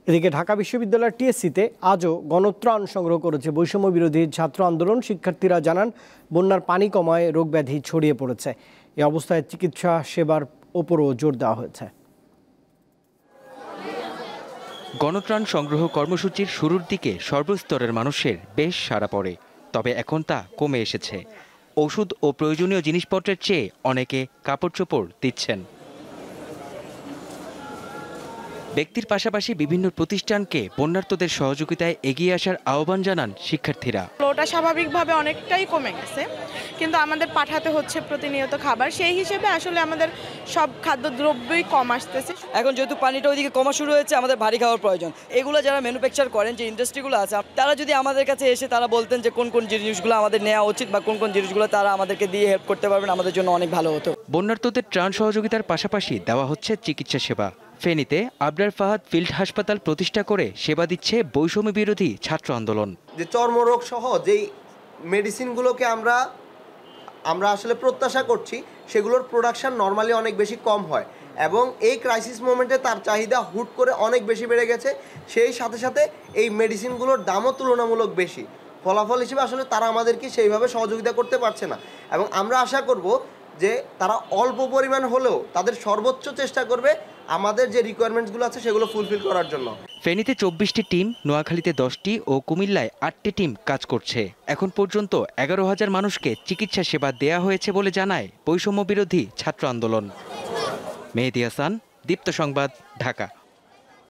এদিকে ঢাকা বিশ্ববিদ্যালয়ের টিএসসিতে আজও গণত্রাণ সংগ্রহ করেছে বৈষম্য বিরোধী ছাত্র আন্দোলন। শিক্ষার্থীরা জানান, বন্যার পানি কমায় রোগব্যাধি ছড়িয়ে পড়েছে। এই অবস্থায় চিকিৎসা সেবার ওপরও জোর দেওয়া হয়েছে। গণত্রাণ সংগ্রহ কর্মসূচির শুরুর দিকে সর্বস্তরের মানুষের বেশ সাড়া পড়ে, তবে এখন তা কমে এসেছে। ওষুধ ও প্রয়োজনীয় জিনিসপত্রের চেয়ে অনেকে কাপড় চোপড় দিচ্ছেন। ব্যক্তির পাশাপাশি বিভিন্ন প্রতিষ্ঠানকে বন্যার্তদের সহযোগিতায় এগিয়ে আসার আহ্বান জানান শিক্ষার্থীরা। ফ্লোটা স্বাভাবিকভাবে অনেকটাই কমে গেছে, কিন্তু আমাদের পাঠাতে হচ্ছে প্রতিনিয়ত খাবার। সেই হিসেবে আসলে আমাদের সব খাদ্যদ্রব্যই কম আসতেছে। এখন যেহেতু পানিটা ওইদিকে কমা শুরু হয়েছে, আমাদের ভারী খাওয়ার প্রয়োজন। এগুলো যারা ম্যানুফ্যাকচার করেন, যে ইন্ডাস্ট্রিগুলো আছে, তারা যদি আমাদের কাছে এসে তারা বলতেন যে কোন কোন জিনিসগুলো আমাদের নেওয়া উচিত বা কোন কোন জিনিসগুলো তারা আমাদেরকে দিয়ে হেল্প করতে পারবেন, আমাদের জন্য অনেক ভালো হতো। বন্যার্তদের ত্রাণ সহযোগিতার পাশাপাশি দেওয়া হচ্ছে চিকিৎসা সেবা। ফেনীতে আবরার ফাহাদ ফিল্ড হাসপাতাল প্রতিষ্ঠা করে সেবা দিচ্ছে বৈষম্য বিরোধী ছাত্র আন্দোলন। যে চর্মরোগ সহ যেই মেডিসিনগুলোকে আমরা আসলে প্রত্যাশা করছি, সেগুলোর প্রোডাকশন নর্মালি অনেক বেশি কম হয় এবং এই ক্রাইসিস মোমেন্টে তার চাহিদা হুট করে অনেক বেশি বেড়ে গেছে। সেই সাথে সাথে এই মেডিসিনগুলোর দামও তুলনামূলক বেশি। ফলাফল হিসেবে আসলে তারা আমাদেরকে সেইভাবে সহযোগিতা করতে পারছে না এবং আমরা আশা করব যে তারা অল্প পরিমাণ হলেও তাদের সর্বোচ্চ চেষ্টা করবে আমাদের যে রিকোয়ারমেন্টসগুলো আছে সেগুলো ফুলফিল করার জন্য। ফেনীতে 24টি টিম, নোয়াখালীতে 10টি ও কুমিল্লায় 8টি টিম কাজ করছে। এখন পর্যন্ত 11,000 মানুষকে চিকিৎসা সেবা দেয়া হয়েছে বলে জানায় বৈষম্য বিরোধী ছাত্র আন্দোলন। মেহেদী হাসান, দীপ্ত সংবাদ, ঢাকা।